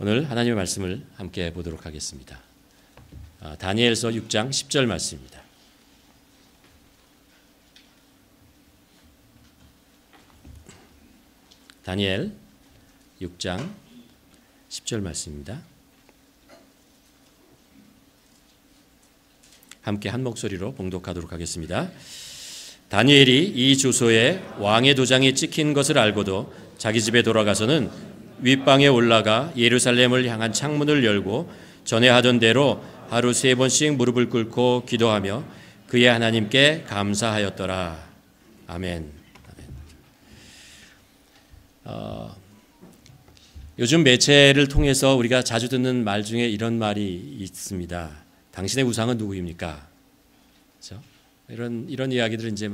오늘 하나님의 말씀을 함께 보도록 하겠습니다. 다니엘서 6장 10절 말씀입니다. 다니엘 6장 10절 말씀입니다. 함께 한 목소리로 봉독하도록 하겠습니다. 다니엘이 이 주소에 왕의 도장이 찍힌 것을 알고도 자기 집에 돌아가서는 윗방에 올라가 예루살렘을 향한 창문을 열고 전에 하던 대로 하루 3번씩 무릎을 꿇고 기도하며 그의 하나님께 감사하였더라. 아멘. 요즘 매체를 통해서 우리가 자주 듣는 말 중에 이런 말이 있습니다. 당신의 우상은 누구입니까? 그렇죠? 이런 이야기들을 이제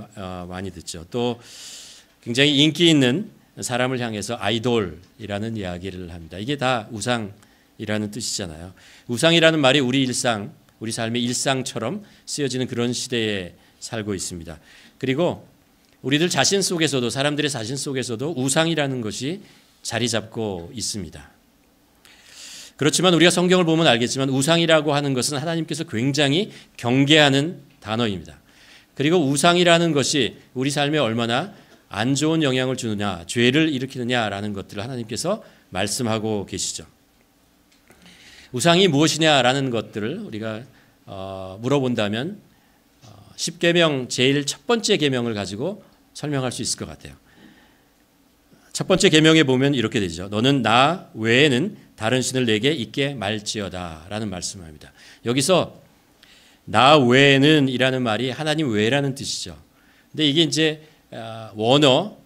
많이 듣죠. 또 굉장히 인기 있는 사람을 향해서 아이돌이라는 이야기를 합니다. 이게 다 우상이라는 뜻이잖아요. 우상이라는 말이 우리 삶의 일상처럼 쓰여지는 그런 시대에 살고 있습니다. 그리고 우리들 자신 속에서도, 사람들의 자신 속에서도 우상이라는 것이 자리 잡고 있습니다. 그렇지만 우리가 성경을 보면 알겠지만 우상이라고 하는 것은 하나님께서 굉장히 경계하는 단어입니다. 그리고 우상이라는 것이 우리 삶에 얼마나 안 좋은 영향을 주느냐, 죄를 일으키느냐라는 것들을 하나님께서 말씀하고 계시죠. 우상이 무엇이냐라는 것들을 우리가 물어본다면 10계명 제일 첫 번째 계명을 가지고 설명할 수 있을 것 같아요. 첫 번째 계명에 보면 이렇게 되죠. 너는 나 외에는 다른 신을 내게 있게 말지어다 라는 말씀을 합니다. 여기서 나 외에는 이라는 말이 하나님 외라는 뜻이죠. 근데 이게 이제 원어,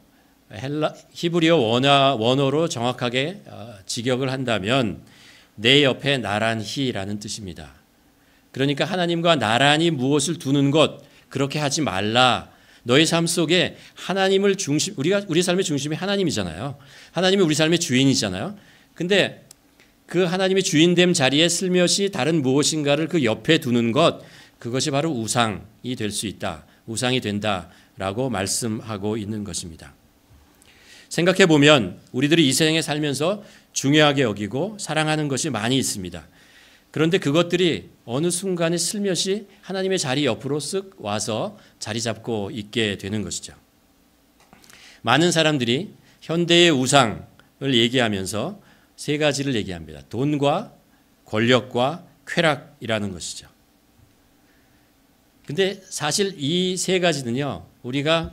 히브리어 원어로 정확하게 직역을 한다면 내 옆에 나란히라는 뜻입니다. 그러니까 하나님과 나란히 무엇을 두는 것, 그렇게 하지 말라. 너의 삶 속에 하나님을 우리 삶의 중심이 하나님이잖아요. 하나님이 우리 삶의 주인이잖아요. 근데 그 하나님의 주인됨 자리에 슬며시 다른 무엇인가를 그 옆에 두는 것, 그것이 바로 우상이 될 수 있다. 우상이 된다라고 말씀하고 있는 것입니다. 생각해 보면 우리들이 이 세상에 살면서 중요하게 여기고 사랑하는 것이 많이 있습니다. 그런데 그것들이 어느 순간에 슬며시 하나님의 자리 옆으로 쓱 와서 자리 잡고 있게 되는 것이죠. 많은 사람들이 현대의 우상을 얘기하면서 세 가지를 얘기합니다. 돈과 권력과 쾌락이라는 것이죠. 근데 사실 이 세 가지는요, 우리가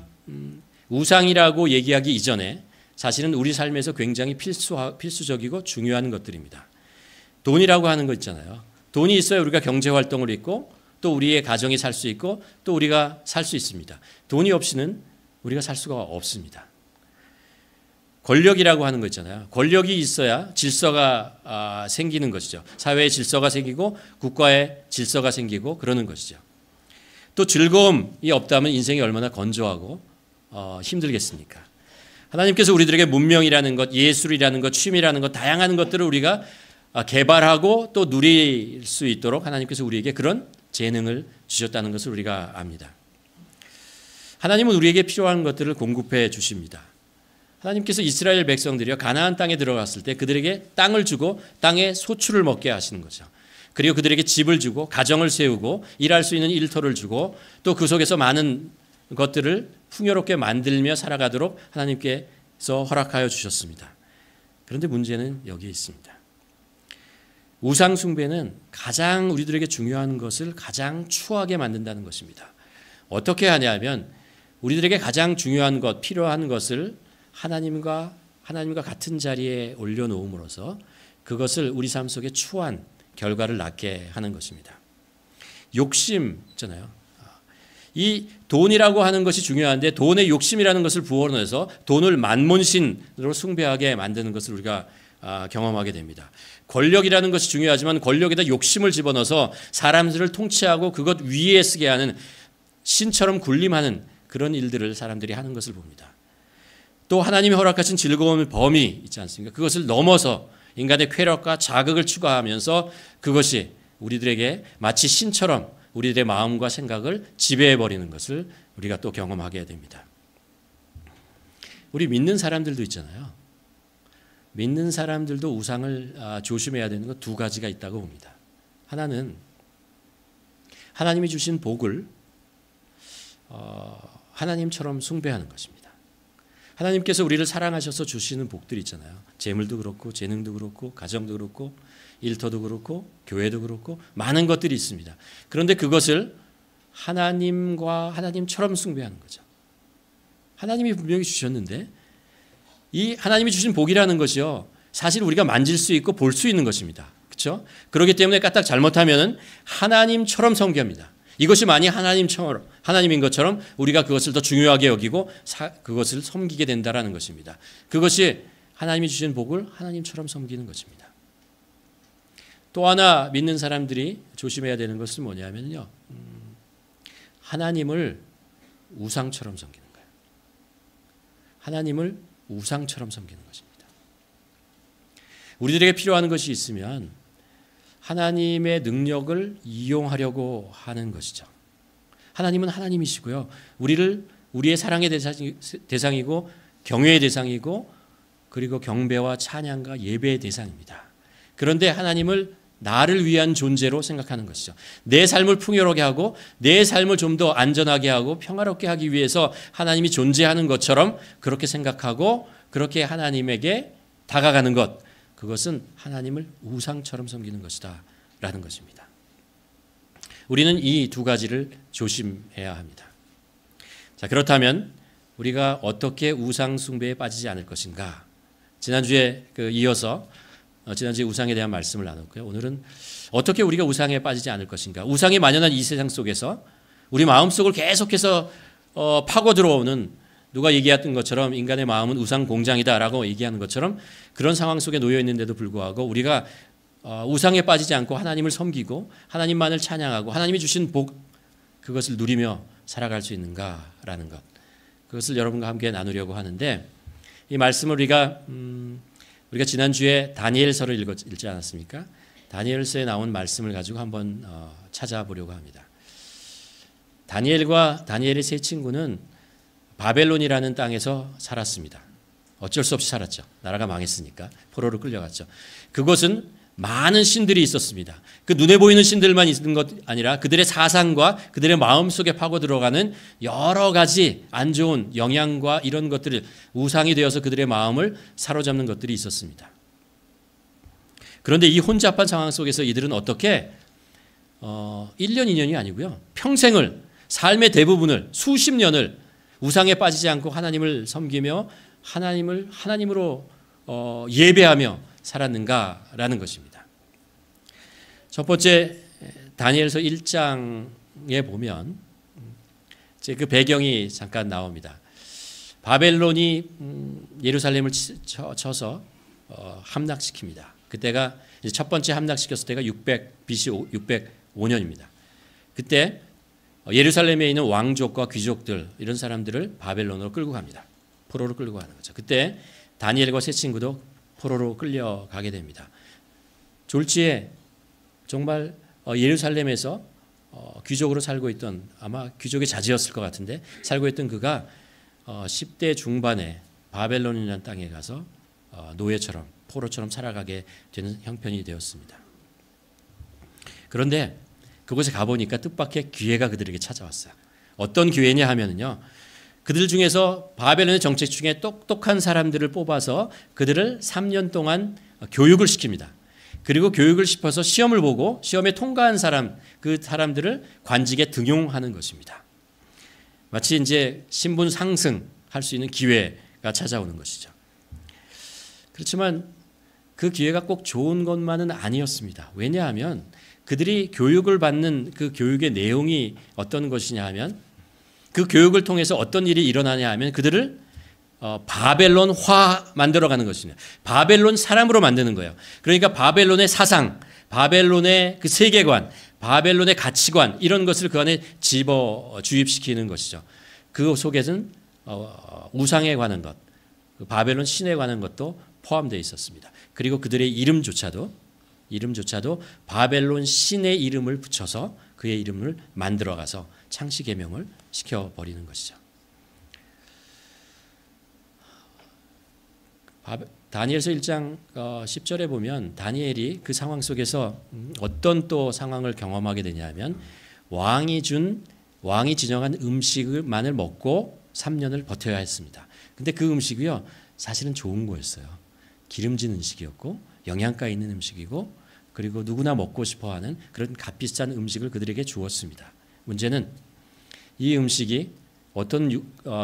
우상이라고 얘기하기 이전에 사실은 우리 삶에서 굉장히 필수적이고 중요한 것들입니다. 돈이라고 하는 거 있잖아요. 돈이 있어야 우리가 경제활동을 있고 또 우리의 가정이 살 수 있고 또 우리가 살 수 있습니다. 돈이 없이는 우리가 살 수가 없습니다. 권력이라고 하는 거 있잖아요. 권력이 있어야 질서가 생기는 것이죠. 사회의 질서가 생기고 국가의 질서가 생기고 그러는 것이죠. 또 즐거움이 없다면 인생이 얼마나 건조하고 힘들겠습니까? 하나님께서 우리들에게 문명이라는 것, 예술이라는 것, 취미라는 것, 다양한 것들을 우리가 개발하고 또 누릴 수 있도록 하나님께서 우리에게 그런 재능을 주셨다는 것을 우리가 압니다. 하나님은 우리에게 필요한 것들을 공급해 주십니다. 하나님께서 이스라엘 백성들이요, 가나안 땅에 들어갔을 때 그들에게 땅을 주고 땅의 소출을 먹게 하시는 거죠. 그리고 그들에게 집을 주고 가정을 세우고 일할 수 있는 일터를 주고 또 그 속에서 많은 것들을 풍요롭게 만들며 살아가도록 하나님께서 허락하여 주셨습니다. 그런데 문제는 여기에 있습니다. 우상 숭배는 가장 우리들에게 중요한 것을 가장 추하게 만든다는 것입니다. 어떻게 하냐면 우리들에게 가장 중요한 것, 필요한 것을 하나님과 같은 자리에 올려놓음으로써 그것을 우리 삶 속에 추한 결과를 낳게 하는 것입니다. 욕심 있잖아요. 이 돈이라고 하는 것이 중요한데 돈의 욕심이라는 것을 부어넣어서 돈을 만몬신으로 숭배하게 만드는 것을 우리가 경험하게 됩니다. 권력이라는 것이 중요하지만 권력에다 욕심을 집어넣어서 사람들을 통치하고 그것 위에 쓰게 하는 신처럼 군림하는 그런 일들을 사람들이 하는 것을 봅니다. 또 하나님이 허락하신 즐거움의 범위 있지 않습니까? 그것을 넘어서 인간의 쾌락과 자극을 추가하면서 그것이 우리들에게 마치 신처럼 우리들의 마음과 생각을 지배해버리는 것을 우리가 또 경험하게 됩니다. 우리 믿는 사람들도 있잖아요. 믿는 사람들도 우상을 조심해야 되는 것 두 가지가 있다고 봅니다. 하나는 하나님이 주신 복을 하나님처럼 숭배하는 것입니다. 하나님께서 우리를 사랑하셔서 주시는 복들이 있잖아요. 재물도 그렇고 재능도 그렇고 가정도 그렇고 일터도 그렇고 교회도 그렇고 많은 것들이 있습니다. 그런데 그것을 하나님처럼 숭배하는 거죠. 하나님이 분명히 주셨는데 이 하나님이 주신 복이라는 것이요, 사실 우리가 만질 수 있고 볼 수 있는 것입니다. 그렇죠? 그렇기 때문에 까딱 잘못하면 하나님처럼 섬깁니다. 이것이 만약 하나님인 것처럼 우리가 그것을 더 중요하게 여기고 그것을 섬기게 된다라는 것입니다. 그것이 하나님이 주신 복을 하나님처럼 섬기는 것입니다. 또 하나 믿는 사람들이 조심해야 되는 것은 뭐냐면요, 하나님을 우상처럼 섬기는 거예요. 하나님을 우상처럼 섬기는 것입니다. 우리들에게 필요한 것이 있으면 하나님의 능력을 이용하려고 하는 것이죠. 하나님은 하나님이시고요, 우리의 사랑의 대상이고 경외의 대상이고 그리고 경배와 찬양과 예배의 대상입니다. 그런데 하나님을 나를 위한 존재로 생각하는 것이죠. 내 삶을 풍요롭게 하고 내 삶을 좀 더 안전하게 하고 평화롭게 하기 위해서 하나님이 존재하는 것처럼 그렇게 생각하고 그렇게 하나님에게 다가가는 것, 그것은 하나님을 우상처럼 섬기는 것이다 라는 것입니다. 우리는 이 두 가지를 조심해야 합니다. 자, 그렇다면 우리가 어떻게 우상 숭배에 빠지지 않을 것인가? 지난주에 이어서 지난주에 우상에 대한 말씀을 나눴고요. 오늘은 어떻게 우리가 우상에 빠지지 않을 것인가? 우상이 만연한 이 세상 속에서 우리 마음속을 계속해서 파고 들어오는, 누가 얘기했던 것처럼 인간의 마음은 우상 공장이다라고 얘기하는 것처럼 그런 상황 속에 놓여 있는데도 불구하고 우리가 우상에 빠지지 않고 하나님을 섬기고 하나님만을 찬양하고 하나님이 주신 복, 그것을 누리며 살아갈 수 있는가라는 것, 그것을 여러분과 함께 나누려고 하는데, 이 말씀을 우리가 지난주에 다니엘서를 읽지 않았습니까? 다니엘서에 나온 말씀을 가지고 한번 찾아보려고 합니다. 다니엘과 다니엘의 세 친구는 바벨론이라는 땅에서 살았습니다. 어쩔 수 없이 살았죠. 나라가 망했으니까 포로로 끌려갔죠. 그곳은 많은 신들이 있었습니다. 그 눈에 보이는 신들만 있는 것 아니라 그들의 사상과 그들의 마음속에 파고 들어가는 여러 가지 안 좋은 영향과 이런 것들을 우상이 되어서 그들의 마음을 사로잡는 것들이 있었습니다. 그런데 이 혼잡한 상황 속에서 이들은 어떻게 1년, 2년이 아니고요, 평생을, 삶의 대부분을, 수십 년을 우상에 빠지지 않고 하나님을 섬기며 하나님으로 예배하며 살았는가라는 것입니다. 첫 번째 다니엘서 1장에 보면 그 배경이 잠깐 나옵니다. 바벨론이 예루살렘을 쳐서 함락시킵니다. 그때가 이제 첫 번째 함락시켰을 때가 BC 605년입니다. 그때 예루살렘에 있는 왕족과 귀족들, 이런 사람들을 바벨론으로 끌고 갑니다. 포로로 끌고 가는 거죠. 그때 다니엘과 세 친구도 포로로 끌려가게 됩니다. 졸지에 정말 예루살렘에서 귀족으로 살고 있던, 아마 귀족의 자제였을 것 같은데 살고 있던 그가 10대 중반에 바벨론이라는 땅에 가서 노예처럼, 포로처럼 살아가게 되는 형편이 되었습니다. 그런데 그곳에 가보니까 뜻밖의 기회가 그들에게 찾아왔어요. 어떤 기회냐 하면요, 그들 중에서 바벨론의 정책 중에 똑똑한 사람들을 뽑아서 그들을 3년 동안 교육을 시킵니다. 그리고 교육을 시켜서 시험을 보고 시험에 통과한 그 사람들을 관직에 등용하는 것입니다. 마치 이제 신분 상승할 수 있는 기회가 찾아오는 것이죠. 그렇지만 그 기회가 꼭 좋은 것만은 아니었습니다. 왜냐하면 그들이 교육을 받는 그 교육의 내용이 어떤 것이냐 하면, 그 교육을 통해서 어떤 일이 일어나냐 하면 그들을 바벨론화 만들어가는 것입니다. 바벨론 사람으로 만드는 거예요. 그러니까 바벨론의 사상, 바벨론의 그 세계관, 바벨론의 가치관, 이런 것을 그 안에 주입시키는 것이죠. 그 속에는 우상에 관한 것, 바벨론 신에 관한 것도 포함되어 있었습니다. 그리고 그들의 이름조차도 바벨론 신의 이름을 붙여서 그의 이름을 만들어가서 창시 계명을 시켜버리는 것이죠. 다니엘서 1장 10절에 보면 다니엘이 그 상황 속에서 어떤 또 상황을 경험하게 되냐면 왕이 지정한 음식만을 먹고 3년을 버텨야 했습니다. 근데 그 음식이요 사실은 좋은 거였어요. 기름진 음식이었고 영양가 있는 음식이고 그리고 누구나 먹고 싶어하는 그런 값비싼 음식을 그들에게 주었습니다. 문제는 이 음식이 어떤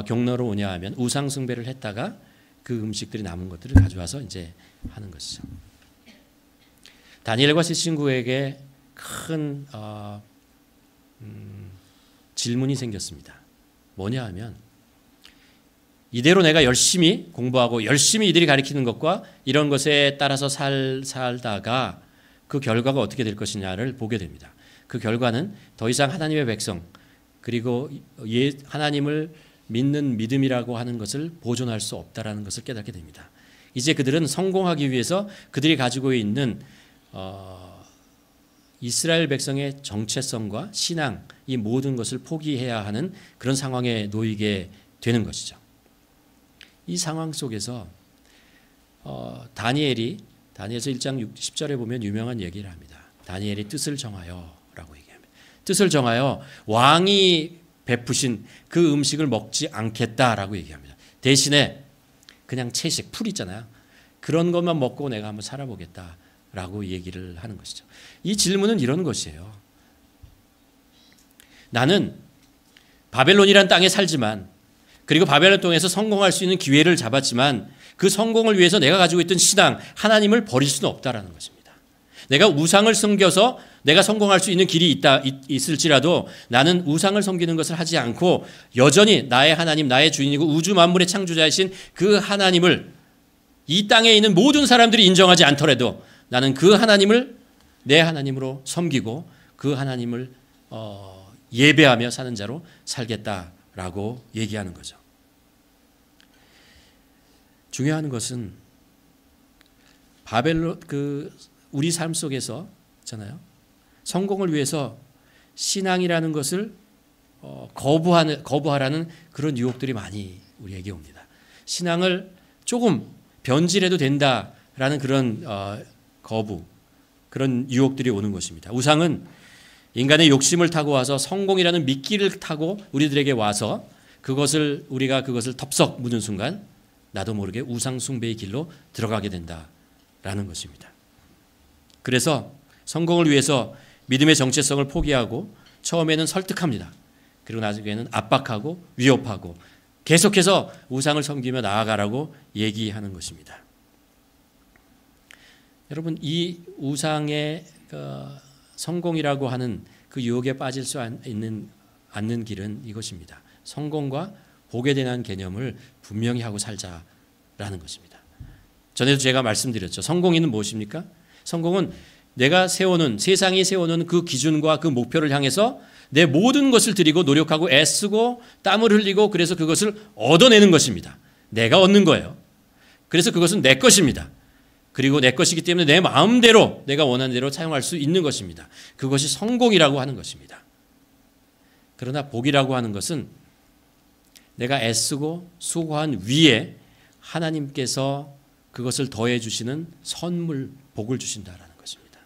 경로로 오냐 하면 우상 숭배를 했다가 그 음식들이 남은 것들을 가져와서 이제 하는 것이죠. 다니엘과 세 친구에게 큰 질문이 생겼습니다. 뭐냐 하면 이대로 내가 열심히 공부하고 열심히 이들이 가르치는 것과 이런 것에 따라서 살다가 그 결과가 어떻게 될 것이냐를 보게 됩니다. 그 결과는 더 이상 하나님의 백성 그리고 하나님을 믿는 믿음이라고 하는 것을 보존할 수 없다라는 것을 깨닫게 됩니다. 이제 그들은 성공하기 위해서 그들이 가지고 있는 이스라엘 백성의 정체성과 신앙 이 모든 것을 포기해야 하는 그런 상황에 놓이게 되는 것이죠. 이 상황 속에서 다니엘서 1장 10절에 보면 유명한 얘기를 합니다. 다니엘이 뜻을 정하여 라고 얘기합니다. 뜻을 정하여 왕이 베푸신 그 음식을 먹지 않겠다라고 얘기합니다. 대신에 그냥 채식, 풀 있잖아요. 그런 것만 먹고 내가 한번 살아보겠다라고 얘기를 하는 것이죠. 이 질문은 이런 것이에요. 나는 바벨론이란 땅에 살지만 그리고 바벨론 땅에서 성공할 수 있는 기회를 잡았지만 그 성공을 위해서 내가 가지고 있던 신앙, 하나님을 버릴 수는 없다라는 것입니다. 내가 우상을 섬겨서 내가 성공할 수 있는 길이 있을지라도 나는 우상을 섬기는 것을 하지 않고 여전히 나의 하나님, 나의 주인이고 우주 만물의 창조자이신 그 하나님을 이 땅에 있는 모든 사람들이 인정하지 않더라도 나는 그 하나님을 내 하나님으로 섬기고 그 하나님을 예배하며 사는 자로 살겠다라고 얘기하는 거죠. 중요한 것은 바벨론 우리 삶 속에서 있잖아요. 성공을 위해서 신앙이라는 것을 거부하라는 그런 유혹들이 많이 우리에게 옵니다. 신앙을 조금 변질해도 된다라는 그런 그런 유혹들이 오는 것입니다. 우상은 인간의 욕심을 타고 와서 성공이라는 미끼를 타고 우리들에게 와서 우리가 그것을 덥석 묻는 순간 나도 모르게 우상 숭배의 길로 들어가게 된다라는 것입니다. 그래서 성공을 위해서 믿음의 정체성을 포기하고 처음에는 설득합니다. 그리고 나중에는 압박하고 위협하고 계속해서 우상을 섬기며 나아가라고 얘기하는 것입니다. 여러분 이 우상의 성공이라고 하는 그 유혹에 빠질 수 않는 길은 이것입니다. 성공과 복에 대한 개념을 분명히 하고 살자라는 것입니다. 전에도 제가 말씀드렸죠. 성공이는 무엇입니까? 성공은 내가 세상이 세워놓은 그 기준과 그 목표를 향해서 내 모든 것을 드리고 노력하고 애쓰고 땀을 흘리고 그래서 그것을 얻어내는 것입니다. 내가 얻는 거예요. 그래서 그것은 내 것입니다. 그리고 내 것이기 때문에 내 마음대로 내가 원하는 대로 사용할 수 있는 것입니다. 그것이 성공이라고 하는 것입니다. 그러나 복이라고 하는 것은 내가 애쓰고 수고한 위에 하나님께서 그것을 더해 주시는 선물, 복을 주신다라는 것입니다.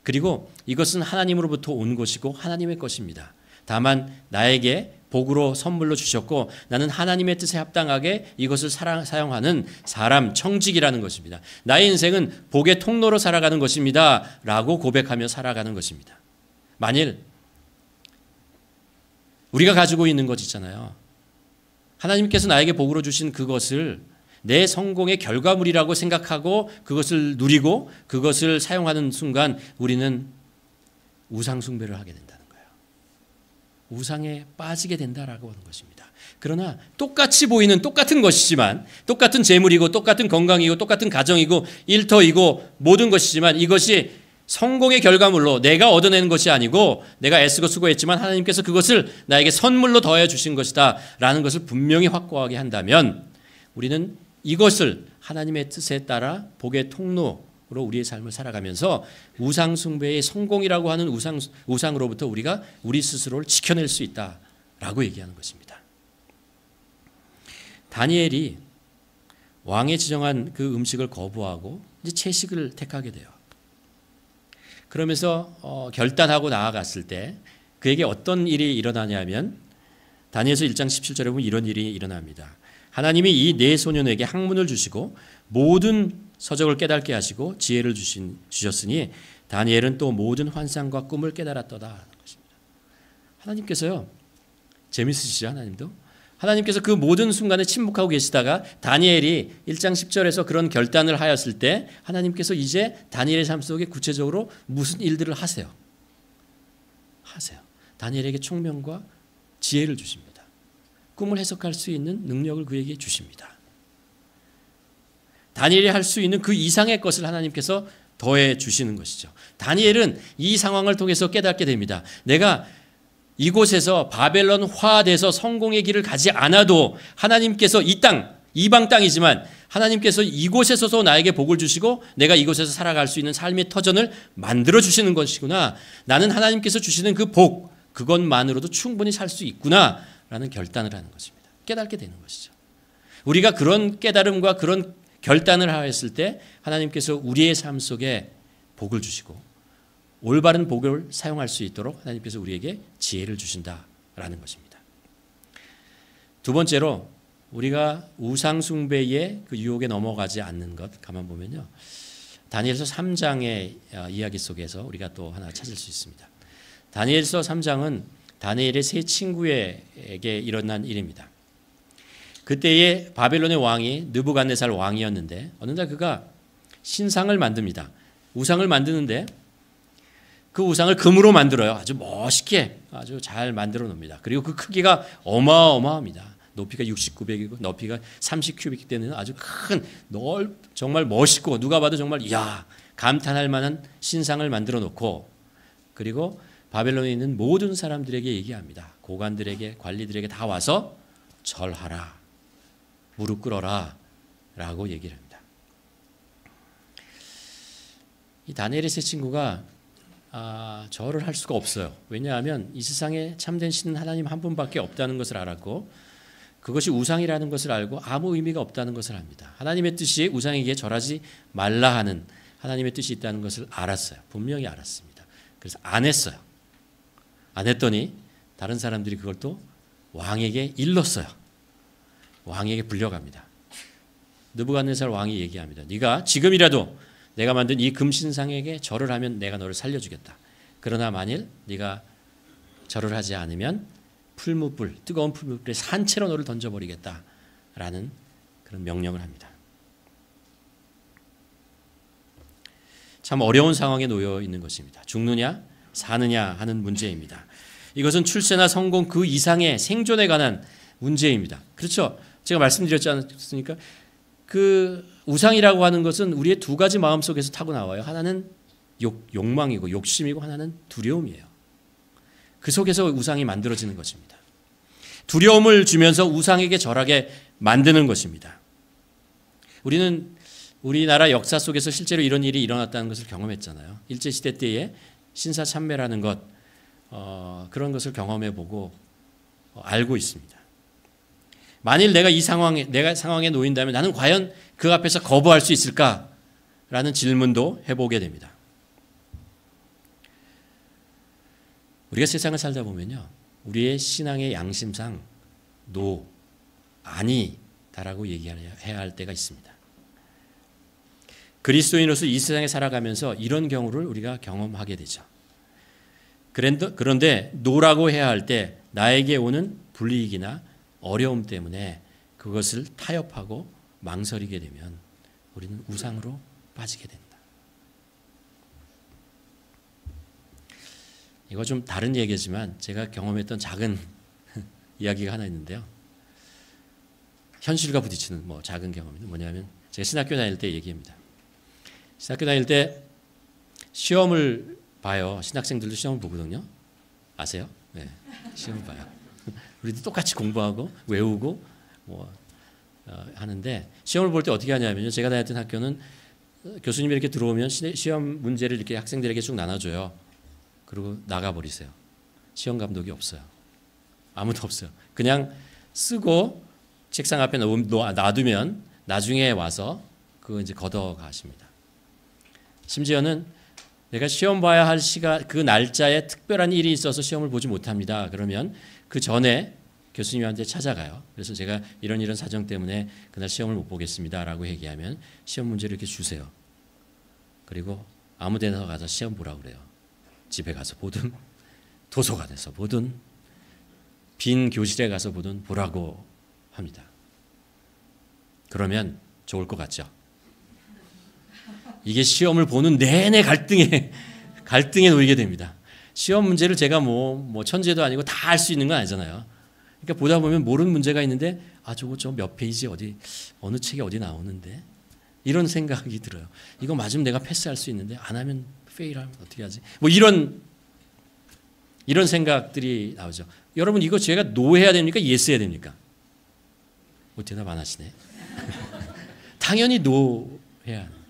그리고 이것은 하나님으로부터 온 것이고 하나님의 것입니다. 다만 나에게 복으로 선물로 주셨고 나는 하나님의 뜻에 합당하게 이것을 사용하는 사람, 청직이라는 것입니다. 나의 인생은 복의 통로로 살아가는 것입니다 라고 고백하며 살아가는 것입니다. 만일 우리가 가지고 있는 것 있잖아요. 하나님께서 나에게 복으로 주신 그것을 내 성공의 결과물이라고 생각하고 그것을 누리고 그것을 사용하는 순간 우리는 우상 숭배를 하게 된다는 거예요. 우상에 빠지게 된다라고 하는 것입니다. 그러나 똑같이 보이는 똑같은 것이지만 똑같은 재물이고 똑같은 건강이고 똑같은 가정이고 일터이고 모든 것이지만 이것이 성공의 결과물로 내가 얻어내는 것이 아니고 내가 애쓰고 수고했지만 하나님께서 그것을 나에게 선물로 더해 주신 것이다 라는 것을 분명히 확고하게 한다면 우리는 이것을 하나님의 뜻에 따라 복의 통로로 우리의 삶을 살아가면서 우상 숭배의 성공이라고 하는 우상으로부터 우리가 우리 스스로를 지켜낼 수 있다라고 얘기하는 것입니다. 다니엘이 왕의 지정한 그 음식을 거부하고 이제 채식을 택하게 돼요. 그러면서 결단하고 나아갔을 때 그에게 어떤 일이 일어나냐면 다니엘서 1장 17절에 보면 이런 일이 일어납니다. 하나님이 이 네 소년에게 학문을 주시고 모든 서적을 깨닫게 하시고 지혜를 주셨으니 다니엘은 또 모든 환상과 꿈을 깨달았도다. 하나님께서요, 재밌으시죠? 하나님도? 하나님께서 그 모든 순간에 침묵하고 계시다가 다니엘이 1장 10절에서 그런 결단을 하였을 때 하나님께서 이제 다니엘의 삶 속에 구체적으로 무슨 일들을 하세요. 다니엘에게 총명과 지혜를 주십니다. 꿈을 해석할 수 있는 능력을 그에게 주십니다. 다니엘이 할 수 있는 그 이상의 것을 하나님께서 더해 주시는 것이죠. 다니엘은 이 상황을 통해서 깨닫게 됩니다. 내가 이곳에서 바벨론화돼서 성공의 길을 가지 않아도 하나님께서 이 땅, 이방 땅이지만 하나님께서 이곳에서도 나에게 복을 주시고 내가 이곳에서 살아갈 수 있는 삶의 터전을 만들어 주시는 것이구나. 나는 하나님께서 주시는 그 복, 그것만으로도 충분히 살 수 있구나 라는 결단을 하는 것입니다. 깨닫게 되는 것이죠. 우리가 그런 깨달음과 그런 결단을 하였을 때 하나님께서 우리의 삶 속에 복을 주시고 올바른 복을 사용할 수 있도록 하나님께서 우리에게 지혜를 주신다라는 것입니다. 두 번째로 우리가 우상 숭배의 그 유혹에 넘어가지 않는 것 가만 보면요. 다니엘서 3장의 이야기 속에서 우리가 또 하나 찾을 수 있습니다. 다니엘서 3장은 다니엘의 세 친구에게 일어난 일입니다. 그때의 바벨론의 왕이 느부갓네살 왕이었는데 어느 날 그가 신상을 만듭니다. 우상을 만드는데 그 우상을 금으로 만들어요. 아주 멋있게 아주 잘 만들어 놓습니다. 그리고 그 크기가 어마어마합니다. 높이가 69백이고 높이가 30큐빅 되는 아주 큰 정말 멋있고 누가 봐도 정말 이야 감탄할 만한 신상을 만들어 놓고 그리고 바벨론에 있는 모든 사람들에게 얘기합니다. 고관들에게 관리들에게 다 와서 절하라. 무릎 꿇어라 라고 얘기를 합니다. 이 다니엘의 세 친구가 절을 할 수가 없어요. 왜냐하면 이 세상에 참된 신은 하나님 한 분밖에 없다는 것을 알았고 그것이 우상이라는 것을 알고 아무 의미가 없다는 것을 압니다. 하나님의 뜻이 우상에게 절하지 말라 하는 하나님의 뜻이 있다는 것을 알았어요. 분명히 알았습니다. 그래서 안 했어요. 안 했더니 다른 사람들이 그걸 또 왕에게 일렀어요. 왕에게 불려갑니다. 느부갓네살 왕이 얘기합니다. 네가 지금이라도 내가 만든 이 금신상에게 절을 하면 내가 너를 살려주겠다. 그러나 만일 네가 절을 하지 않으면 풀무불, 뜨거운 풀무불에 산채로 너를 던져버리겠다라는 그런 명령을 합니다. 참 어려운 상황에 놓여 있는 것입니다. 죽느냐 사느냐 하는 문제입니다. 이것은 출세나 성공 그 이상의 생존에 관한 문제입니다. 그렇죠? 제가 말씀드렸지 않습니까? 그 우상이라고 하는 것은 우리의 두 가지 마음 속에서 타고 나와요. 하나는 욕망이고 욕심이고 하나는 두려움이에요. 그 속에서 우상이 만들어지는 것입니다. 두려움을 주면서 우상에게 절하게 만드는 것입니다. 우리는 우리나라 역사 속에서 실제로 이런 일이 일어났다는 것을 경험했잖아요. 일제시대 때에 신사참배라는 것 그런 것을 경험해보고 알고 있습니다. 만일 내가 상황에 놓인다면 나는 과연 그 앞에서 거부할 수 있을까라는 질문도 해보게 됩니다. 우리가 세상을 살다 보면요, 우리의 신앙의 양심상 노, 아니다라고 얘기해야 할 때가 있습니다. 그리스도인으로서 이 세상에 살아가면서 이런 경우를 우리가 경험하게 되죠. 그런데 노라고 해야 할 때 나에게 오는 불이익이나 어려움 때문에 그것을 타협하고 망설이게 되면 우리는 우상으로 빠지게 된다. 이거 좀 다른 얘기지만 제가 경험했던 작은 이야기가 하나 있는데요. 현실과 부딪히는 작은 경험이 뭐냐면 제가 신학교 다닐 때 얘기입니다. 신학교 다닐 때 시험을 봐요. 신학생들도 시험을 보거든요. 아세요? 네, 시험을 봐요. 우리도 똑같이 공부하고 외우고 하는데 시험을 볼 때 어떻게 하냐면요. 제가 다녔던 학교는 교수님이 이렇게 들어오면 시험 문제를 이렇게 학생들에게 쭉 나눠줘요. 그리고 나가버리세요. 시험 감독이 없어요. 아무도 없어요. 그냥 쓰고 책상 앞에 놔두면 나중에 와서 그 이제 걷어가십니다. 심지어는 내가 시험 봐야 할 시간, 그 날짜에 특별한 일이 있어서 시험을 보지 못합니다. 그러면 그 전에 교수님한테 찾아가요. 그래서 제가 이런 사정 때문에 그날 시험을 못 보겠습니다라고 얘기하면 시험 문제를 이렇게 주세요. 그리고 아무 데나 가서 시험 보라고 그래요. 집에 가서 보든 도서관에서 보든 빈 교실에 가서 보든 보라고 합니다. 그러면 좋을 것 같죠? 이게 시험을 보는 내내 갈등에 놓이게 됩니다. 시험 문제를 제가 뭐 천재도 아니고 다 할 수 있는 건 아니잖아요. 그러니까 보다 보면 모르는 문제가 있는데 저거 저 몇 페이지 어느 책에 어디 나오는데 이런 생각이 들어요. 이거 맞으면 내가 패스할 수 있는데 안 하면 페일하면 어떻게 하지? 뭐 이런 생각들이 나오죠. 여러분 이거 제가 노해야 됩니까? 예스 해야 됩니까? 대답 안 하시네. 당연히 노해야 하는.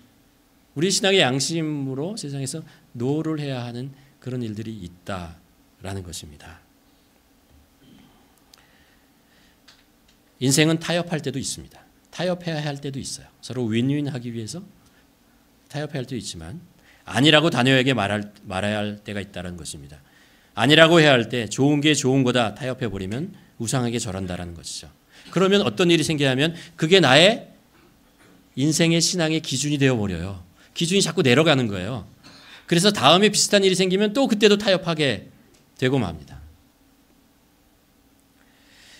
우리 신앙의 양심으로 세상에서 노를 해야 하는 그런 일들이 있다라는 것입니다. 인생은 타협할 때도 있습니다. 타협해야 할 때도 있어요. 서로 윈윈하기 위해서 타협해야 할 때도 있지만 아니라고 자녀에게 말해야 할 때가 있다는 것입니다. 아니라고 해야 할 때 좋은 게 좋은 거다 타협해버리면 우상에게 절한다라는 것이죠. 그러면 어떤 일이 생기냐면 그게 나의 인생의 신앙의 기준이 되어버려요. 기준이 자꾸 내려가는 거예요. 그래서 다음에 비슷한 일이 생기면 또 그때도 타협하게 되고 맙니다.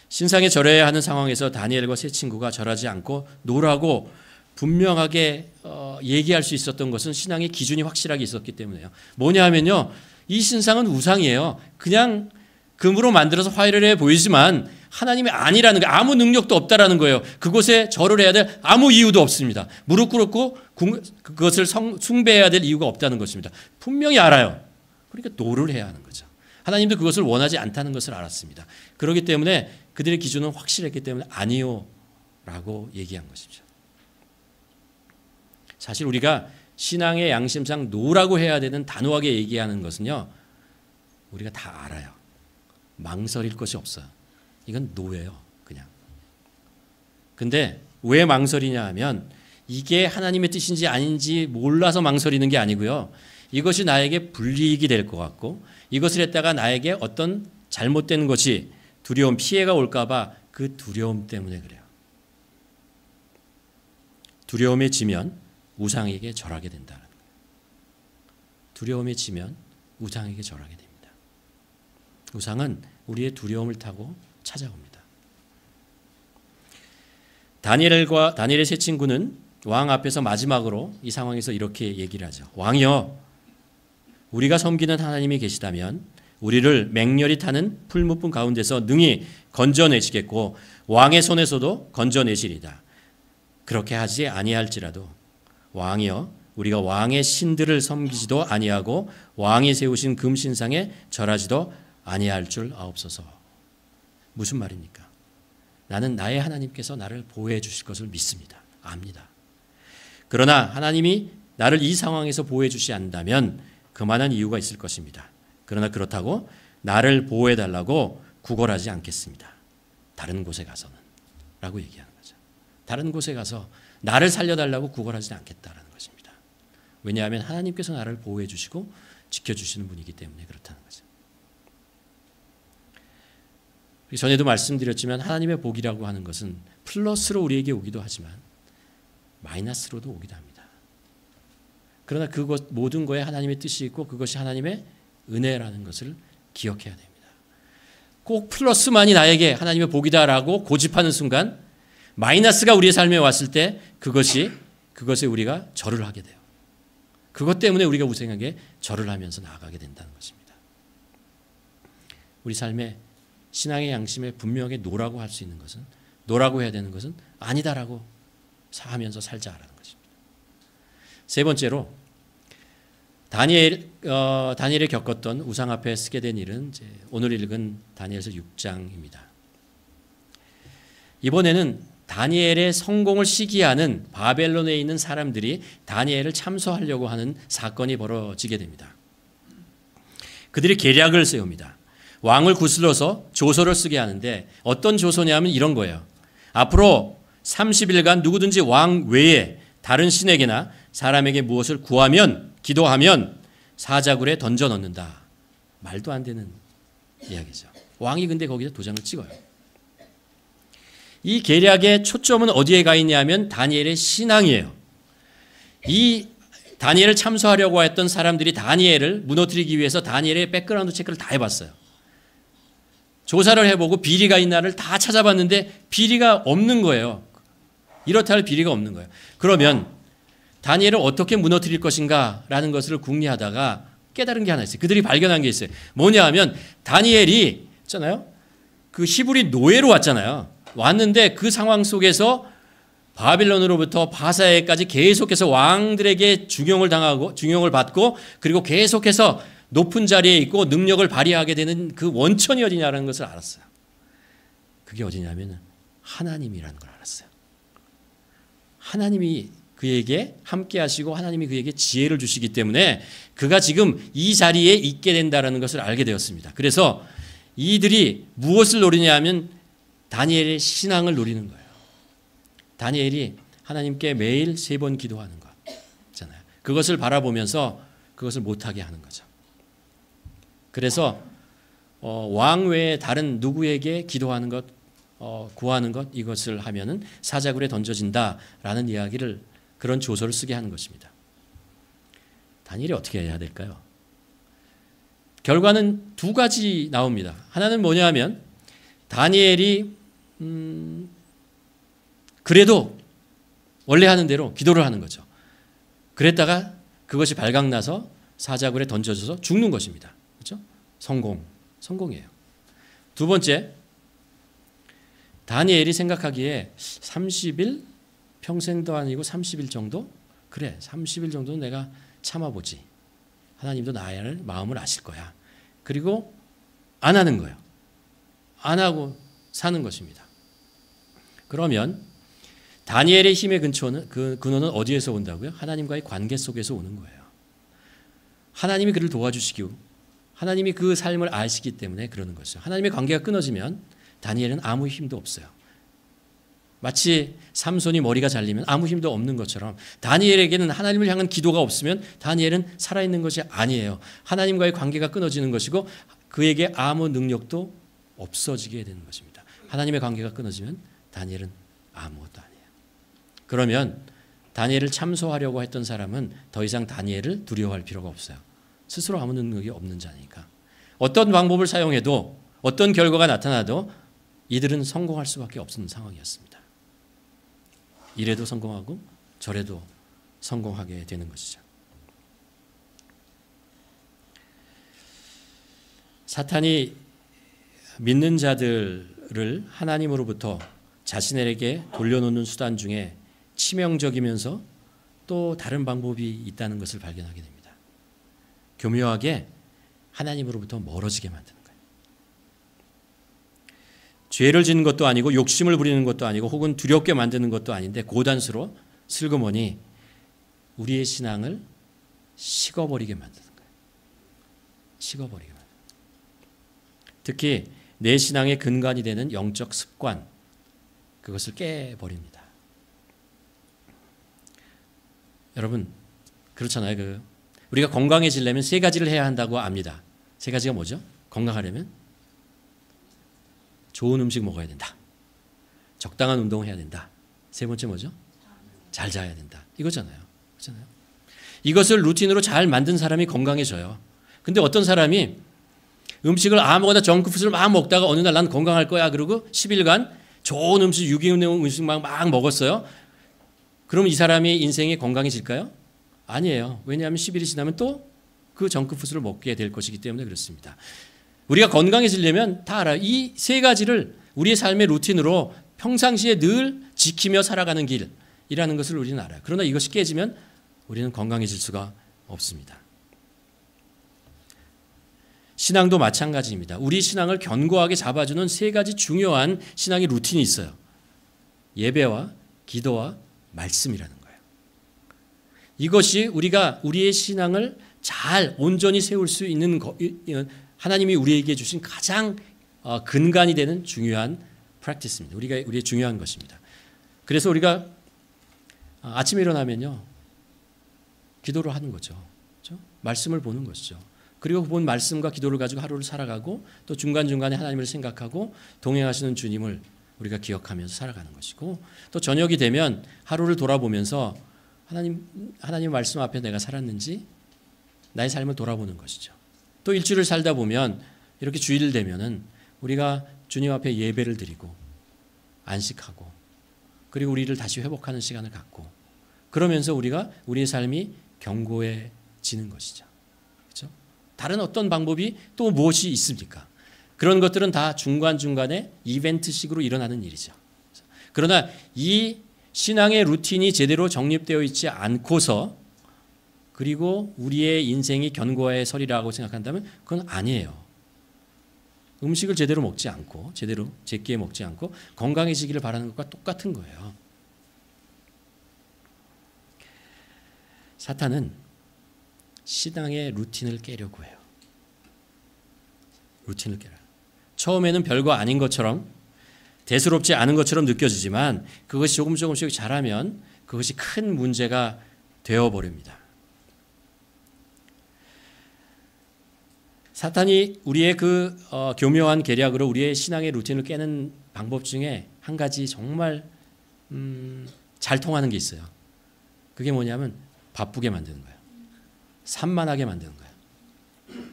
신상에 절해야 하는 상황에서 다니엘과 세 친구가 절하지 않고 노라고 분명하게 얘기할 수 있었던 것은 신앙의 기준이 확실하게 있었기 때문에요. 뭐냐 하면요. 이 신상은 우상이에요. 그냥 금으로 만들어서 화해를 해 보이지만 하나님이 아니라는 거, 아무 능력도 없다라는 거예요. 그곳에 절을 해야 될 아무 이유도 없습니다. 무릎 꿇고 그것을 숭배해야 될 이유가 없다는 것입니다. 분명히 알아요. 그러니까 노를 해야 하는 거죠. 하나님도 그것을 원하지 않다는 것을 알았습니다. 그렇기 때문에 그들의 기준은 확실했기 때문에 아니요 라고 얘기한 것이죠. 사실 우리가 신앙의 양심상 노라고 해야 되는 단호하게 얘기하는 것은요. 우리가 다 알아요. 망설일 것이 없어요. 이건 노예요. 그냥. 근데 왜 망설이냐 하면 이게 하나님의 뜻인지 아닌지 몰라서 망설이는 게 아니고요. 이것이 나에게 불이익이 될 것 같고 이것을 했다가 나에게 어떤 잘못된 것이 두려움, 피해가 올까 봐 그 두려움 때문에 그래요. 두려움에 지면 우상에게 절하게 된다는 거예요. 두려움에 지면 우상에게 절하게 됩니다. 우상은 우리의 두려움을 타고 찾아옵니다. 다니엘의 세 친구는 왕 앞에서 마지막으로 이 상황에서 이렇게 얘기를 하죠. 왕이여, 우리가 섬기는 하나님이 계시다면 우리를 맹렬히 타는 풀무불 가운데서 능히 건져내시겠고 왕의 손에서도 건져내시리다. 그렇게 하지 아니할지라도 왕이여, 우리가 왕의 신들을 섬기지도 아니하고 왕이 세우신 금신상에 절하지도 아니할 줄 아옵소서. 무슨 말입니까? 나는 나의 하나님께서 나를 보호해 주실 것을 믿습니다. 압니다. 그러나 하나님이 나를 이 상황에서 보호해 주시지 않는다면 그만한 이유가 있을 것입니다. 그러나 그렇다고 나를 보호해 달라고 구걸하지 않겠습니다. 다른 곳에 가서는 라고 얘기하는 거죠. 다른 곳에 가서 나를 살려달라고 구걸하지 않겠다라는 것입니다. 왜냐하면 하나님께서 나를 보호해 주시고 지켜주시는 분이기 때문에 그렇다는 거죠. 전에도 말씀드렸지만 하나님의 복이라고 하는 것은 플러스로 우리에게 오기도 하지만 마이너스로도 오기도 합니다. 그러나 그것 모든 거에 하나님의 뜻이 있고 그것이 하나님의 은혜라는 것을 기억해야 됩니다. 꼭 플러스만이 나에게 하나님의 복이다라고 고집하는 순간 마이너스가 우리의 삶에 왔을 때 그것에 우리가 절을 하게 돼요. 그것 때문에 우리가 우생하게 절을 하면서 나아가게 된다는 것입니다. 우리 삶에 신앙의 양심에 분명하게 노라고 할 수 있는 것은, 노라고 해야 되는 것은 아니다라고 하면서 살자라는 것입니다. 세 번째로 다니엘이 겪었던 우상 앞에 쓰게 된 일은 이제 오늘 읽은 다니엘서 6장입니다. 이번에는 다니엘의 성공을 시기하는 바벨론에 있는 사람들이 다니엘을 참소하려고 하는 사건이 벌어지게 됩니다. 그들이 계략을 세웁니다. 왕을 구슬러서 조서를 쓰게 하는데 어떤 조서냐면 이런 거예요. 앞으로 30일간 누구든지 왕 외에 다른 신에게나 사람에게 무엇을 구하면, 기도하면 사자굴에 던져 넣는다. 말도 안 되는 이야기죠. 왕이 근데 거기다 도장을 찍어요. 이 계략의 초점은 어디에 가 있냐면 다니엘의 신앙이에요. 이 다니엘을 참소하려고 했던 사람들이 다니엘을 무너뜨리기 위해서 다니엘의 백그라운드 체크를 다 해봤어요. 조사를 해보고 비리가 있나를 다 찾아봤는데 비리가 없는 거예요. 이렇다 할 비리가 없는 거예요. 그러면 다니엘을 어떻게 무너뜨릴 것인가 라는 것을 궁리하다가 깨달은 게 하나 있어요. 그들이 발견한 게 있어요. 뭐냐 하면 다니엘이 있잖아요. 그 히브리 노예로 왔잖아요. 왔는데 그 상황 속에서 바빌론으로부터 바사에까지 계속해서 왕들에게 중용을 받고 그리고 계속해서 높은 자리에 있고 능력을 발휘하게 되는 그 원천이 어디냐라는 것을 알았어요. 그게 어디냐면 하나님이라는 걸 알았어요. 하나님이 그에게 함께 하시고 하나님이 그에게 지혜를 주시기 때문에 그가 지금 이 자리에 있게 된다는 것을 알게 되었습니다. 그래서 이들이 무엇을 노리냐 하면 다니엘의 신앙을 노리는 거예요. 다니엘이 하나님께 매일 3번 기도하는 것 있잖아요. 그것을 바라보면서 그것을 못하게 하는 거죠. 그래서 왕 외에 다른 누구에게 기도하는 것, 구하는 것 이것을 하면은 사자굴에 던져진다라는 이야기를 그런 조서를 쓰게 하는 것입니다. 다니엘이 어떻게 해야 될까요? 결과는 2가지 나옵니다. 하나는 뭐냐 하면 다니엘이 그래도 원래 하는 대로 기도를 하는 거죠. 그랬다가 그것이 발각나서 사자굴에 던져져서 죽는 것입니다. 그렇죠? 성공이에요. 2번째, 다니엘이 생각하기에 30일 평생도 아니고 30일 정도? 그래, 30일 정도는 내가 참아보지. 하나님도 나의 마음을 아실 거야. 그리고 안 하는 거예요. 안 하고 사는 것입니다. 그러면 다니엘의 힘의 근원은 어디에서 온다고요? 하나님과의 관계 속에서 오는 거예요. 하나님이 그를 도와주시고 하나님이 그 삶을 아시기 때문에 그러는 것이죠. 하나님의 관계가 끊어지면 다니엘은 아무 힘도 없어요. 마치 삼손이 머리가 잘리면 아무 힘도 없는 것처럼 다니엘에게는 하나님을 향한 기도가 없으면 다니엘은 살아있는 것이 아니에요. 하나님과의 관계가 끊어지는 것이고 그에게 아무 능력도 없어지게 되는 것입니다. 하나님의 관계가 끊어지면 다니엘은 아무것도 아니에요. 그러면 다니엘을 참소하려고 했던 사람은 더 이상 다니엘을 두려워할 필요가 없어요. 스스로 아무 능력이 없는 자니까. 어떤 방법을 사용해도 어떤 결과가 나타나도 이들은 성공할 수밖에 없는 상황이었습니다. 이래도 성공하고 저래도 성공하게 되는 것이죠. 사탄이 믿는 자들을 하나님으로부터 자신에게 돌려놓는 수단 중에 치명적이면서 또 다른 방법이 있다는 것을 발견하게 됩니다. 교묘하게 하나님으로부터 멀어지게 만드는 거예요. 죄를 짓는 것도 아니고 욕심을 부리는 것도 아니고 혹은 두렵게 만드는 것도 아닌데 고단수로 슬그머니 우리의 신앙을 식어버리게 만드는 거예요. 식어버리게 만드는 거예요. 특히 내 신앙의 근간이 되는 영적 습관 그것을 깨버립니다. 여러분 그렇잖아요. 우리가 건강해지려면 3가지를 해야 한다고 압니다. 3가지가 뭐죠? 건강하려면 좋은 음식 먹어야 된다. 적당한 운동을 해야 된다. 3번째 뭐죠? 잘 자야 된다. 이거잖아요. 그렇잖아요. 이것을 루틴으로 잘 만든 사람이 건강해져요. 근데 어떤 사람이 음식을 아무거나 정크푸드를 막 먹다가 어느 날 난 건강할 거야 그러고 10일간 좋은 음식, 유기농 음식 막 먹었어요. 그럼 이 사람의 인생이 건강해질까요? 아니에요. 왜냐하면 10일이 지나면 또 그 정크푸드를 먹게 될 것이기 때문에 그렇습니다. 우리가 건강해지려면 다 알아요. 이 3가지를 우리의 삶의 루틴으로 평상시에 늘 지키며 살아가는 길이라는 것을 우리는 알아요. 그러나 이것이 깨지면 우리는 건강해질 수가 없습니다. 신앙도 마찬가지입니다. 우리 신앙을 견고하게 잡아주는 3가지 중요한 신앙의 루틴이 있어요. 예배와 기도와 말씀이라는 거예요. 이것이 우리가 우리의 신앙을 잘 온전히 세울 수 있는 하나님이 우리에게 주신 가장 근간이 되는 중요한 프랙티스입니다. 우리의 중요한 것입니다. 그래서 우리가 아침에 일어나면요, 기도를 하는 거죠. 그렇죠? 말씀을 보는 것이죠. 그리고 본 말씀과 기도를 가지고 하루를 살아가고 또 중간중간에 하나님을 생각하고 동행하시는 주님을 우리가 기억하면서 살아가는 것이고, 또 저녁이 되면 하루를 돌아보면서 하나님 말씀 앞에 내가 살았는지 나의 삶을 돌아보는 것이죠. 또 일주일을 살다 보면 이렇게 주일 되면은 우리가 주님 앞에 예배를 드리고 안식하고 그리고 우리를 다시 회복하는 시간을 갖고, 그러면서 우리가 우리의 삶이 견고해지는 것이죠. 그렇죠? 다른 어떤 방법이 또 무엇이 있습니까? 그런 것들은 다 중간중간에 이벤트식으로 일어나는 일이죠. 그러나 이 신앙의 루틴이 제대로 정립되어 있지 않고서 그리고 우리의 인생이 견고해 서리라고 생각한다면 그건 아니에요. 음식을 제대로 먹지 않고 제대로 제끼에 먹지 않고 건강해지기를 바라는 것과 똑같은 거예요. 사탄은 신앙의 루틴을 깨려고 해요. 루틴을 깨라. 처음에는 별거 아닌 것처럼 대수롭지 않은 것처럼 느껴지지만 그것이 조금씩 자라면 그것이 큰 문제가 되어버립니다. 사탄이 우리의 그 교묘한 계략으로 우리의 신앙의 루틴을 깨는 방법 중에 한 가지 정말 잘 통하는 게 있어요. 그게 뭐냐면 바쁘게 만드는 거예요. 산만하게 만드는 거예요.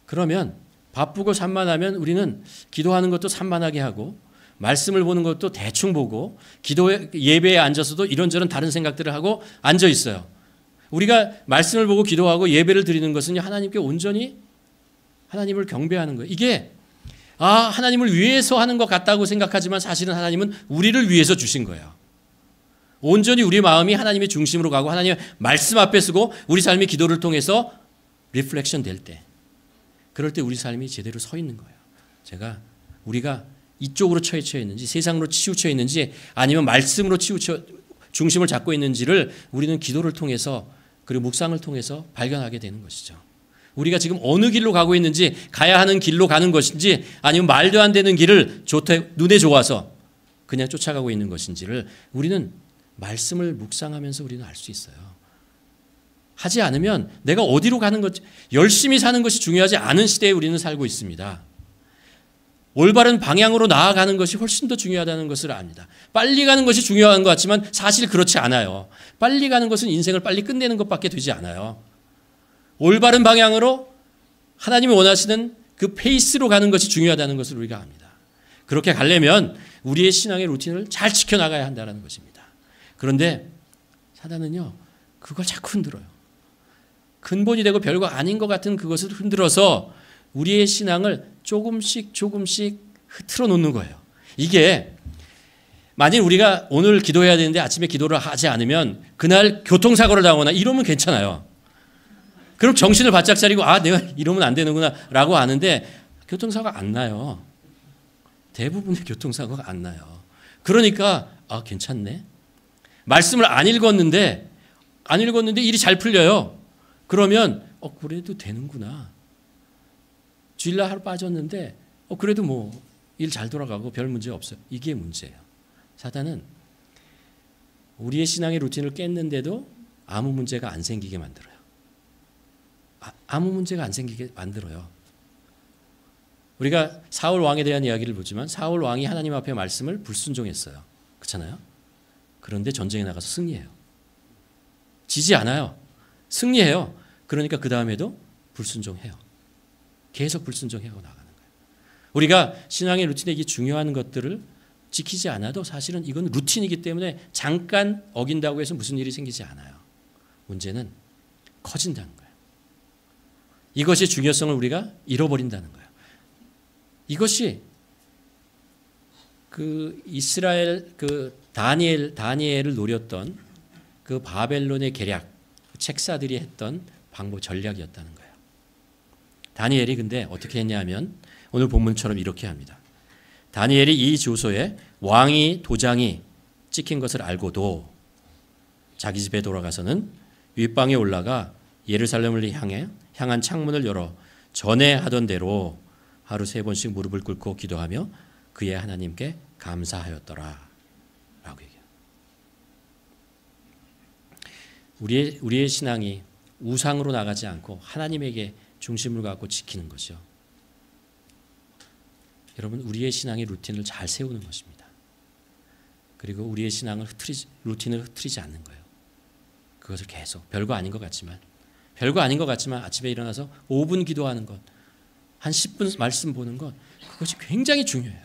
그러면 바쁘고 산만하면 우리는 기도하는 것도 산만하게 하고 말씀을 보는 것도 대충 보고 예배에 앉아서도 이런저런 다른 생각들을 하고 앉아 있어요. 우리가 말씀을 보고 기도하고 예배를 드리는 것은 하나님께 온전히 하나님을 경배하는 거예요. 이게 하나님을 위해서 하는 것 같다고 생각하지만 사실은 하나님은 우리를 위해서 주신 거예요. 온전히 우리 마음이 하나님의 중심으로 가고 하나님의 말씀 앞에 서고 우리 삶이 기도를 통해서 리플렉션 될 때, 그럴 때 우리 삶이 제대로 서 있는 거예요. 우리가 이쪽으로 처해 있는지 세상으로 치우쳐 있는지 아니면 말씀으로 중심을 잡고 있는지를 우리는 기도를 통해서 그리고 묵상을 통해서 발견하게 되는 것이죠. 우리가 지금 어느 길로 가고 있는지, 가야 하는 길로 가는 것인지 아니면 말도 안 되는 길을 눈에 좋아서 그냥 쫓아가고 있는 것인지를 우리는 말씀을 묵상하면서 우리는 알 수 있어요. 하지 않으면 내가 어디로 가는 것, 열심히 사는 것이 중요하지 않은 시대에 우리는 살고 있습니다. 올바른 방향으로 나아가는 것이 훨씬 더 중요하다는 것을 압니다. 빨리 가는 것이 중요한 것 같지만 사실 그렇지 않아요. 빨리 가는 것은 인생을 빨리 끝내는 것밖에 되지 않아요. 올바른 방향으로 하나님이 원하시는 그 페이스로 가는 것이 중요하다는 것을 우리가 압니다. 그렇게 가려면 우리의 신앙의 루틴을 잘 지켜나가야 한다는 것입니다. 그런데 사단은요, 그걸 자꾸 흔들어요. 근본이 되고 별거 아닌 것 같은 그것을 흔들어서 우리의 신앙을 조금씩 흐트러 놓는 거예요. 이게 만일 우리가 오늘 기도해야 되는데 아침에 기도를 하지 않으면 그날 교통사고를 당하거나 이러면 괜찮아요. 그럼 정신을 바짝 차리고 내가 이러면 안 되는구나 라고 아는데 교통사고가 안 나요. 대부분의 교통사고가 안 나요. 그러니까 괜찮네. 말씀을 안 읽었는데 일이 잘 풀려요. 그러면 그래도 되는구나. 주일날 하루 빠졌는데 그래도 일 잘 돌아가고 별 문제 없어요. 이게 문제예요. 사단은 우리의 신앙의 루틴을 깼는데도 아무 문제가 안 생기게 만들어요. 아무 문제가 안 생기게 만들어요. 우리가 사울 왕에 대한 이야기를 보지만 사울 왕이 하나님 앞에 말씀을 불순종했어요. 그렇잖아요? 그런데 전쟁에 나가서 승리해요. 지지 않아요. 승리해요. 그러니까 그 다음에도 불순종해요. 계속 불순종해 나가는 거예요. 우리가 신앙의 루틴에 이게 중요한 것들을 지키지 않아도 사실은 이건 루틴이기 때문에 잠깐 어긴다고 해서 무슨 일이 생기지 않아요. 문제는 커진다는 거예요. 이것의 중요성을 우리가 잃어버린다는 거예요. 이것이 그 이스라엘 다니엘을 노렸던 그 바벨론의 계략, 책사들이 했던 방법 전략이었다는 거예요. 다니엘이 근데 어떻게 했냐면 오늘 본문처럼 이렇게 합니다. 다니엘이 이 조서에 왕이 도장이 찍힌 것을 알고도 자기 집에 돌아가서는 윗방에 올라가 예루살렘을 향한 창문을 열어 전에 하던 대로 하루 3번씩 무릎을 꿇고 기도하며 그의 하나님께 감사하였더라 라고 얘기해요. 우리의 신앙이 우상으로 나가지 않고 하나님에게 중심을 갖고 지키는 것이요. 여러분, 우리의 신앙의 루틴을 잘 세우는 것입니다. 그리고 우리의 신앙을 루틴을 흐트리지 않는 거예요. 그것을 계속 별거 아닌 것 같지만 아침에 일어나서 5분 기도하는 것, 한 10분 말씀 보는 것, 그것이 굉장히 중요해요.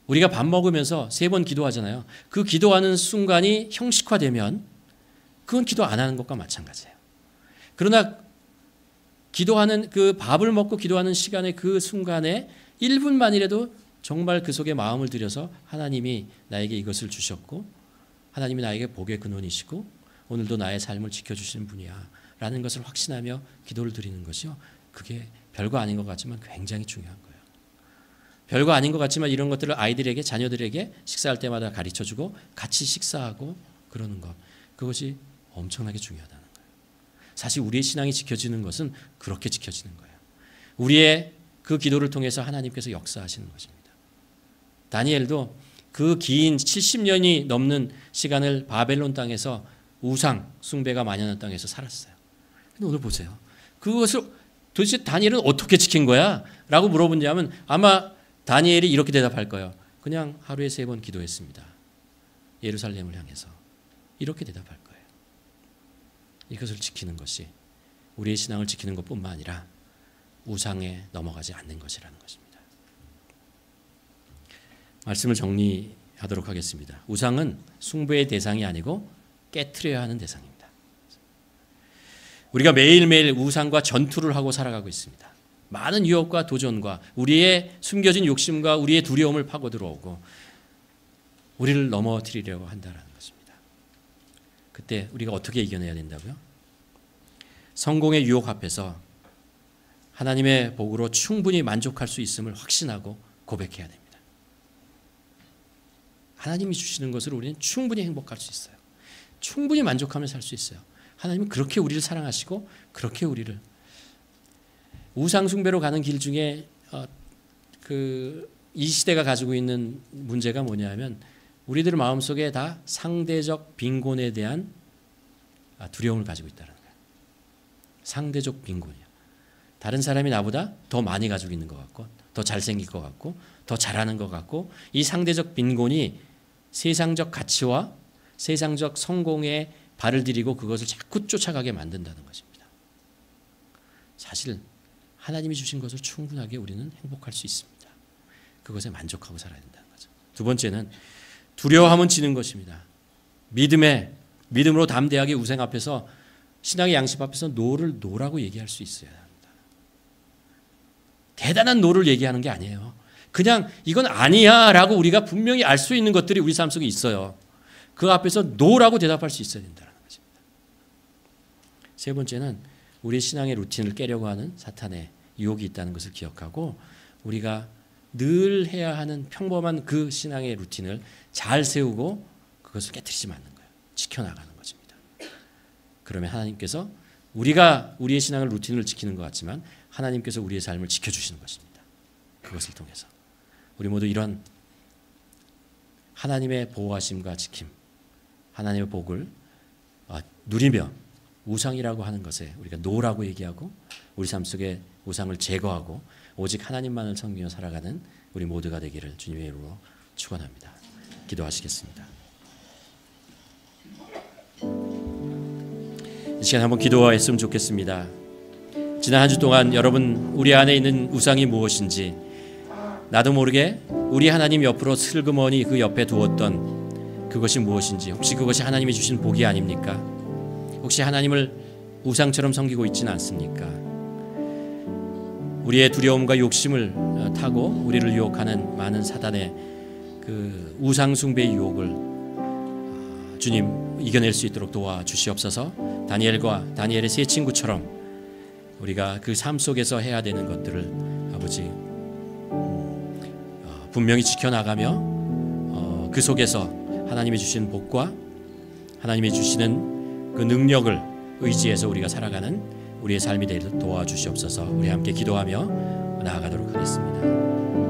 우리가 밥 먹으면서 3번 기도하잖아요. 그 기도하는 순간이 형식화되면 그건 기도 안 하는 것과 마찬가지예요. 그러나 기도하는 그 밥을 먹고 기도하는 시간의 그 순간에 1분만이라도 정말 그 속에 마음을 들여서 하나님이 나에게 이것을 주셨고 하나님이 나에게 복의 근원이시고 오늘도 나의 삶을 지켜주시는 분이야 라는 것을 확신하며 기도를 드리는 것이요. 그게 별거 아닌 것 같지만 굉장히 중요한 거예요. 별거 아닌 것 같지만 이런 것들을 아이들에게, 자녀들에게 식사할 때마다 가르쳐주고 같이 식사하고 그러는 것, 그것이 엄청나게 중요하다는 거예요. 사실 우리의 신앙이 지켜지는 것은 그렇게 지켜지는 거예요. 우리의 그 기도를 통해서 하나님께서 역사하시는 것입니다. 다니엘도 그 긴 70년이 넘는 시간을 바벨론 땅에서 우상 숭배가 만연한 땅에서 살았어요. 근데 오늘 보세요. 그것을 도대체 다니엘은 어떻게 지킨 거야? 라고 물어본다면 아마 다니엘이 이렇게 대답할 거예요. 그냥 하루에 3번 기도했습니다. 예루살렘을 향해서. 이렇게 대답할 거예요. 이것을 지키는 것이 우리의 신앙을 지키는 것뿐만 아니라 우상에 넘어가지 않는 것이라는 것입니다. 말씀을 정리하도록 하겠습니다. 우상은 숭배의 대상이 아니고 깨트려야 하는 대상입니다. 우리가 매일매일 우상과 전투를 하고 살아가고 있습니다. 많은 유혹과 도전과 우리의 숨겨진 욕심과 우리의 두려움을 파고 들어오고 우리를 넘어뜨리려고 한다는 것입니다. 그때 우리가 어떻게 이겨내야 된다고요? 성공의 유혹 앞에서 하나님의 복으로 충분히 만족할 수 있음을 확신하고 고백해야 됩니다. 하나님이 주시는 것으로 우리는 충분히 행복할 수 있어요. 충분히 만족하며 살 수 있어요. 하나님은 그렇게 우리를 사랑하시고 그렇게 우리를 우상 숭배로 가는 길 중에 이 시대가 가지고 있는 문제가 뭐냐면 우리들 마음속에 다 상대적 빈곤에 대한 두려움을 가지고 있다는 거예요. 상대적 빈곤이요. 다른 사람이 나보다 더 많이 가지고 있는 것 같고 더 잘생길 것 같고 더 잘하는 것 같고 이 상대적 빈곤이 세상적 가치와 세상적 성공에 발을 들이고 그것을 자꾸 쫓아가게 만든다는 것입니다. 사실 하나님이 주신 것을 충분하게 우리는 행복할 수 있습니다. 그것에 만족하고 살아야 된다는 거죠. 두 번째는 두려워하면 지는 것입니다. 믿음으로 담대하게 우상 앞에서 신앙의 양심 앞에서 노라고 얘기할 수 있어야 합니다. 대단한 노를 얘기하는 게 아니에요. 그냥 이건 아니야 라고 우리가 분명히 알 수 있는 것들이 우리 삶 속에 있어요. 그 앞에서 노라고 대답할 수 있어야 된다는 것입니다. 세 번째는 우리 신앙의 루틴을 깨려고 하는 사탄의 유혹이 있다는 것을 기억하고 우리가 늘 해야 하는 평범한 그 신앙의 루틴을 잘 세우고 그것을 깨트리지 않는 거예요. 지켜나가는 것입니다. 그러면 하나님께서 우리가 우리의 신앙을 루틴을 지키는 것 같지만 하나님께서 우리의 삶을 지켜주시는 것입니다. 그것을 통해서 우리 모두 이런 하나님의 보호하심과 지킴, 하나님의 복을 누리며 우상이라고 하는 것에 우리가 노라고 얘기하고 우리 삶 속에 우상을 제거하고 오직 하나님만을 섬기며 살아가는 우리 모두가 되기를 주님의 이름으로 축원합니다. 기도하시겠습니다. 이 시간 한번 기도했으면 좋겠습니다. 지난 한 주 동안 여러분 우리 안에 있는 우상이 무엇인지 나도 모르게 우리 하나님 옆으로 슬그머니 그 옆에 두었던 그것이 무엇인지 혹시 그것이 하나님이 주신 복이 아닙니까? 혹시 하나님을 우상처럼 섬기고 있지는 않습니까? 우리의 두려움과 욕심을 타고 우리를 유혹하는 많은 사단의 그 우상 숭배의 유혹을 주님 이겨낼 수 있도록 도와주시옵소서. 다니엘의 세 친구처럼 우리가 그 삶 속에서 해야 되는 것들을 아버지 분명히 지켜나가며 그 속에서 하나님이 주신 복과 하나님이 주시는 그 능력을 의지해서 우리가 살아가는 우리의 삶이 되도록 도와주시옵소서. 우리 함께 기도하며 나아가도록 하겠습니다.